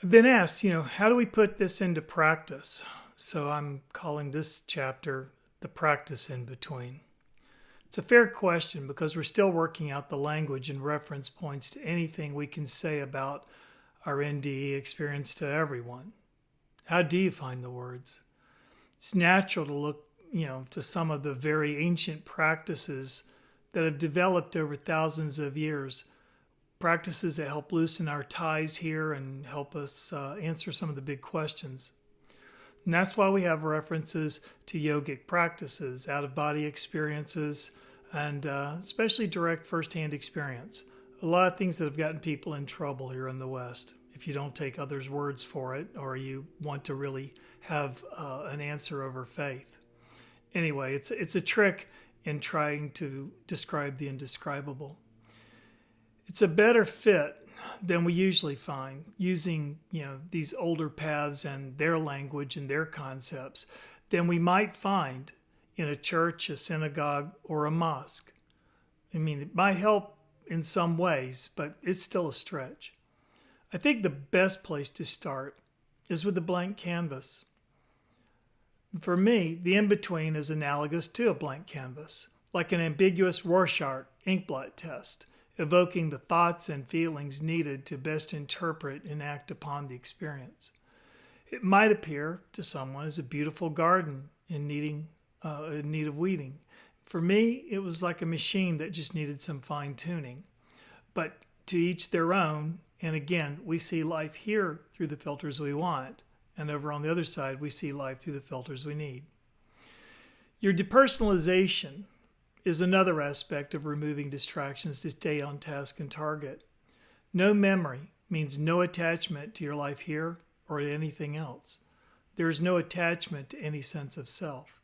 I've been asked, how do we put this into practice? So I'm calling this chapter The Practice in Between. It's a fair question because we're still working out the language and reference points to anything we can say about our NDE experience to everyone. How do you find the words? It's natural to look, to some of the very ancient practices that have developed over thousands of years, practices that help loosen our ties here and help us answer some of the big questions. And that's why we have references to yogic practices, out of body experiences, and especially direct firsthand experience. A lot of things that have gotten people in trouble here in the West if you don't take others' words for it or you want to really have an answer over faith. Anyway, it's a trick in trying to describe the indescribable. It's a better fit than we usually find using, these older paths and their language and their concepts than we might find in a church, a synagogue, or a mosque. I mean, it might help in some ways, but it's still a stretch. I think the best place to start is with a blank canvas. For me, the in-between is analogous to a blank canvas, like an ambiguous Rorschach inkblot test, evoking the thoughts and feelings needed to best interpret and act upon the experience. It might appear to someone as a beautiful garden in need of weeding. For me, it was like a machine that just needed some fine-tuning. But to each their own, and again, we see life here through the filters we want, and over on the other side, we see life through the filters we need. Your depersonalization is another aspect of removing distractions to stay on task and target. No memory means no attachment to your life here or to anything else. There is no attachment to any sense of self.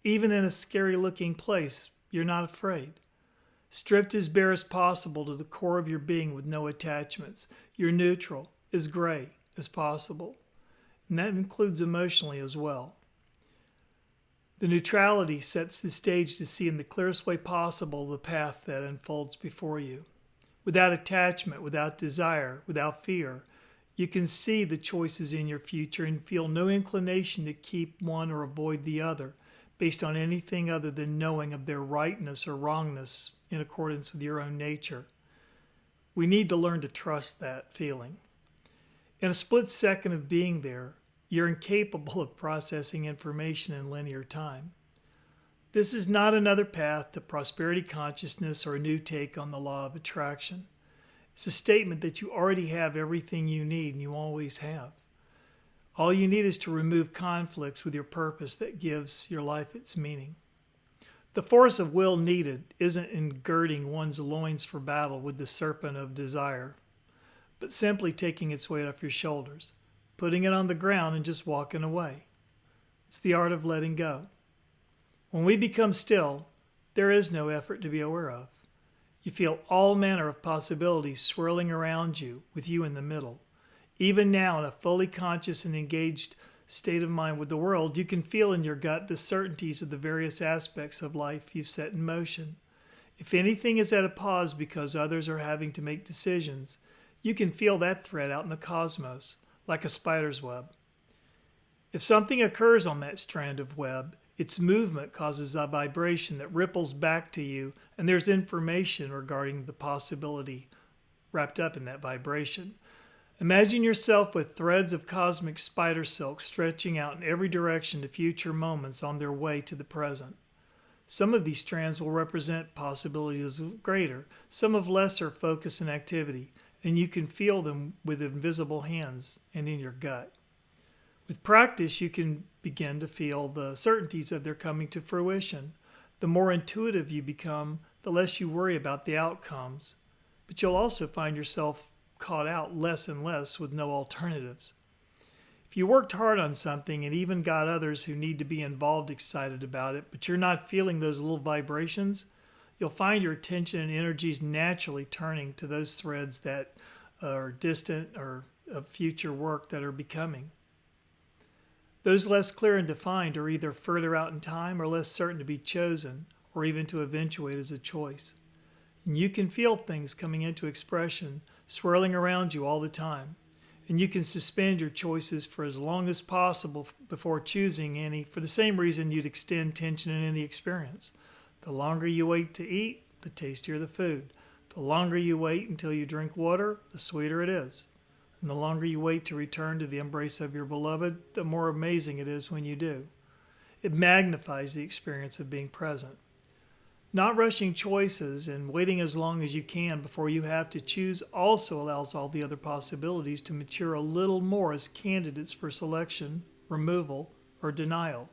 Even in a scary looking place, you're not afraid. Stripped as bare as possible to the core of your being with no attachments, you're neutral, as gray as possible. And that includes emotionally as well. The neutrality sets the stage to see in the clearest way possible the path that unfolds before you. Without attachment, without desire, without fear, you can see the choices in your future and feel no inclination to keep one or avoid the other based on anything other than knowing of their rightness or wrongness in accordance with your own nature. We need to learn to trust that feeling. In a split second of being there, you're incapable of processing information in linear time. This is not another path to prosperity consciousness or a new take on the law of attraction. It's a statement that you already have everything you need and you always have. All you need is to remove conflicts with your purpose that gives your life its meaning. The force of will needed isn't in girding one's loins for battle with the serpent of desire, but simply taking its weight off your shoulders, putting it on the ground and just walking away. It's the art of letting go. When we become still, there is no effort to be aware of. You feel all manner of possibilities swirling around you with you in the middle. Even now, in a fully conscious and engaged state of mind with the world, you can feel in your gut the certainties of the various aspects of life you've set in motion. If anything is at a pause because others are having to make decisions, you can feel that thread out in the cosmos, like a spider's web. If something occurs on that strand of web, its movement causes a vibration that ripples back to you, and there's information regarding the possibility wrapped up in that vibration. Imagine yourself with threads of cosmic spider silk stretching out in every direction to future moments on their way to the present. Some of these strands will represent possibilities of greater, some of lesser focus and activity, and you can feel them with invisible hands and in your gut. With practice, you can begin to feel the certainties of their coming to fruition. The more intuitive you become, the less you worry about the outcomes. But you'll also find yourself caught out less and less with no alternatives. If you worked hard on something and even got others who need to be involved excited about it, but you're not feeling those little vibrations, you'll find your attention and energies naturally turning to those threads that are distant or of future work that are becoming. Those less clear and defined are either further out in time or less certain to be chosen or even to eventuate as a choice. And you can feel things coming into expression, swirling around you all the time. and you can suspend your choices for as long as possible before choosing any, for the same reason you'd extend tension in any experience. The longer you wait to eat, the tastier the food. The longer you wait until you drink water, the sweeter it is. And the longer you wait to return to the embrace of your beloved, the more amazing it is when you do. It magnifies the experience of being present. Not rushing choices and waiting as long as you can before you have to choose also allows all the other possibilities to mature a little more as candidates for selection, removal, or denial.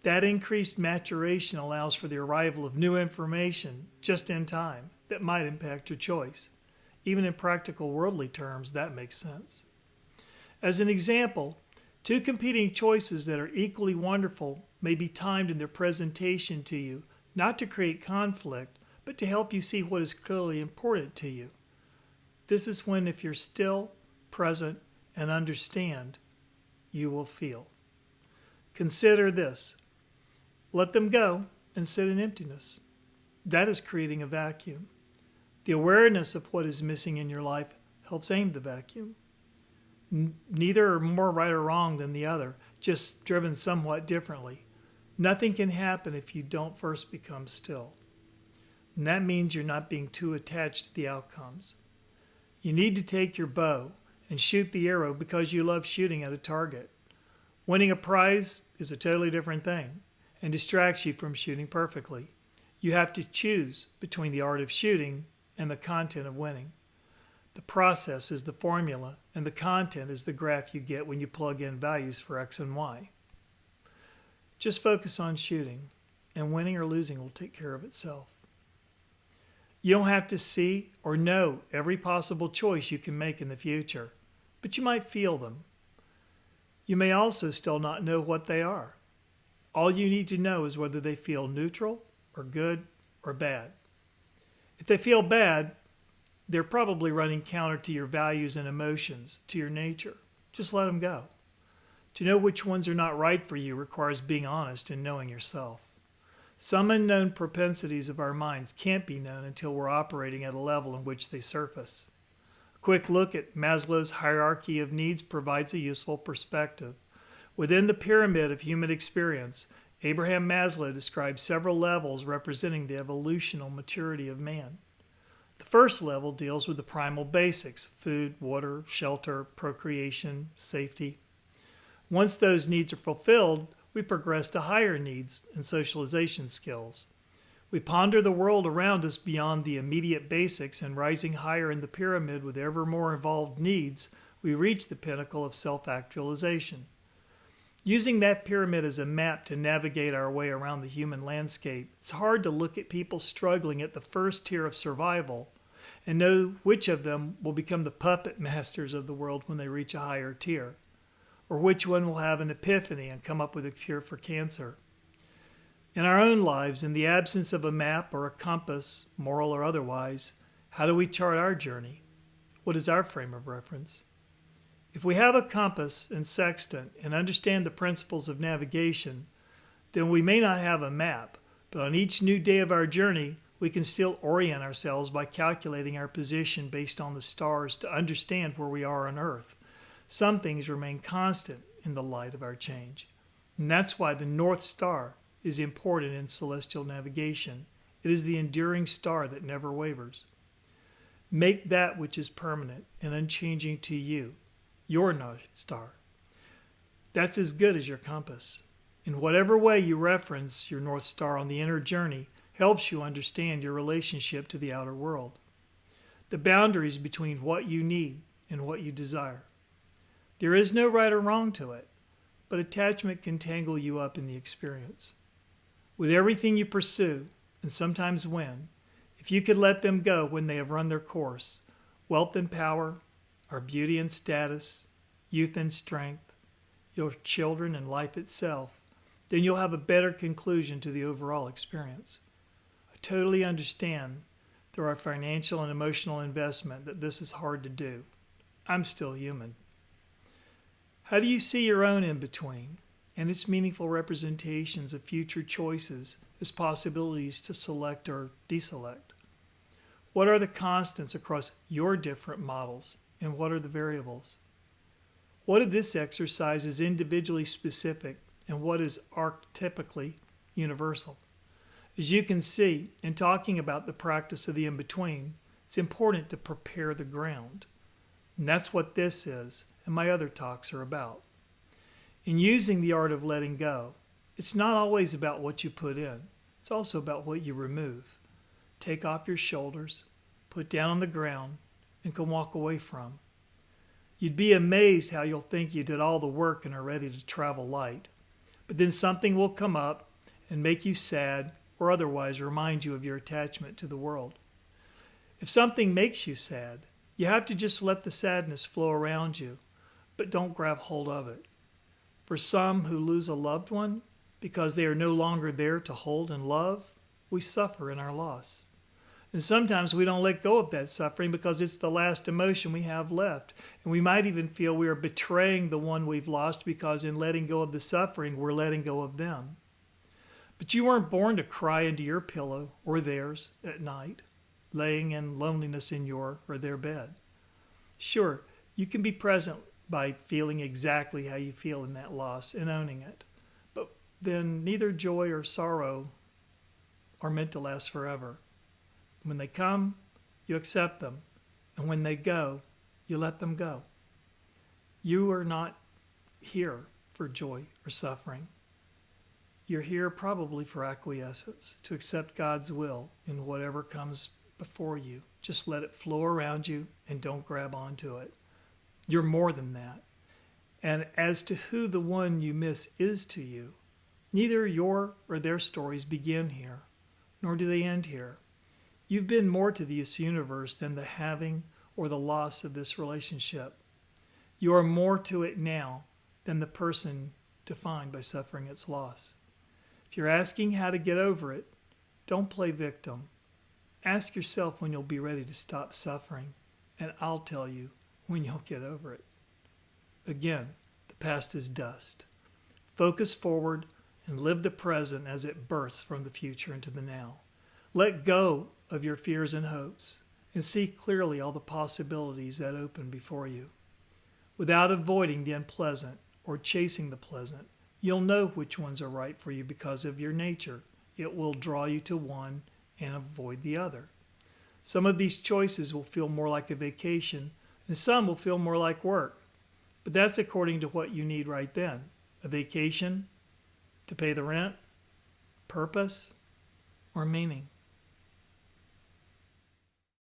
That increased maturation allows for the arrival of new information just in time that might impact your choice. Even in practical worldly terms, that makes sense. As an example, two competing choices that are equally wonderful may be timed in their presentation to you, not to create conflict, but to help you see what is clearly important to you. This is when, if you're still, present, and understand, you will feel. Consider this. Let them go and sit in emptiness. That is creating a vacuum. The awareness of what is missing in your life helps aim the vacuum. Neither are more right or wrong than the other, just driven somewhat differently. Nothing can happen if you don't first become still. And that means you're not being too attached to the outcomes. You need to take your bow and shoot the arrow because you love shooting at a target. Winning a prize is a totally different thing and distracts you from shooting perfectly. You have to choose between the art of shooting and the content of winning. The process is the formula, and the content is the graph you get when you plug in values for X and Y. Just focus on shooting, and winning or losing will take care of itself. You don't have to see or know every possible choice you can make in the future, but you might feel them. You may also still not know what they are. All you need to know is whether they feel neutral or good or bad. If they feel bad, they're probably running counter to your values and emotions, to your nature. Just let them go. To know which ones are not right for you requires being honest and knowing yourself. Some unknown propensities of our minds can't be known until we're operating at a level in which they surface. A quick look at Maslow's hierarchy of needs provides a useful perspective. Within the pyramid of human experience, Abraham Maslow describes several levels representing the evolutional maturity of man. The first level deals with the primal basics: food, water, shelter, procreation, safety. Once those needs are fulfilled, we progress to higher needs and socialization skills. We ponder the world around us beyond the immediate basics, and rising higher in the pyramid with ever more involved needs, we reach the pinnacle of self-actualization. Using that pyramid as a map to navigate our way around the human landscape, it's hard to look at people struggling at the first tier of survival and know which of them will become the puppet masters of the world when they reach a higher tier, or which one will have an epiphany and come up with a cure for cancer. In our own lives, in the absence of a map or a compass, moral or otherwise, how do we chart our journey? What is our frame of reference? If we have a compass and sextant and understand the principles of navigation, then we may not have a map, but on each new day of our journey, we can still orient ourselves by calculating our position based on the stars to understand where we are on Earth. Some things remain constant in the light of our change. And that's why the North Star is important in celestial navigation. It is the enduring star that never wavers. Make that which is permanent and unchanging to you your North Star. That's as good as your compass. In whatever way you reference your North Star on the inner journey helps you understand your relationship to the outer world, the boundaries between what you need and what you desire. There is no right or wrong to it, but attachment can tangle you up in the experience. With everything you pursue, and sometimes win, if you could let them go when they have run their course, wealth and power, our beauty and status, youth and strength, your children and life itself, then you'll have a better conclusion to the overall experience. I totally understand through our financial and emotional investment that this is hard to do. I'm still human. How do you see your own in-between and its meaningful representations of future choices as possibilities to select or deselect? What are the constants across your different models, and what are the variables? What of this exercise is individually specific and what is archetypically universal? As you can see, in talking about the practice of the in-between, it's important to prepare the ground. And that's what this is, and my other talks are about. In using the art of letting go, it's not always about what you put in. It's also about what you remove. Take off your shoulders, put down on the ground, and can walk away from. You'd be amazed how you'll think you did all the work and are ready to travel light. But then something will come up and make you sad or otherwise remind you of your attachment to the world. If something makes you sad, you have to just let the sadness flow around you, but don't grab hold of it. For some who lose a loved one because they are no longer there to hold and love, we suffer in our loss. And sometimes we don't let go of that suffering because it's the last emotion we have left. And we might even feel we are betraying the one we've lost because in letting go of the suffering, we're letting go of them. But you weren't born to cry into your pillow or theirs at night, laying in loneliness in your or their bed. Sure, you can be present by feeling exactly how you feel in that loss and owning it. But then neither joy or sorrow are meant to last forever. When they come, you accept them. And when they go, you let them go. You are not here for joy or suffering. You're here probably for acquiescence, to accept God's will in whatever comes before you. Just let it flow around you and don't grab onto it. You're more than that. And as to who the one you miss is to you, neither your or their stories begin here, nor do they end here. You've been more to this universe than the having or the loss of this relationship. You are more to it now than the person defined by suffering its loss. If you're asking how to get over it, don't play victim. Ask yourself when you'll be ready to stop suffering, and I'll tell you when you'll get over it. Again, the past is dust. Focus forward and live the present as it births from the future into the now. Let go of your fears and hopes and see clearly all the possibilities that open before you. Without avoiding the unpleasant or chasing the pleasant, you'll know which ones are right for you because of your nature. It will draw you to one and avoid the other. Some of these choices will feel more like a vacation and some will feel more like work. But that's according to what you need right then. A vacation, to pay the rent, purpose, or meaning.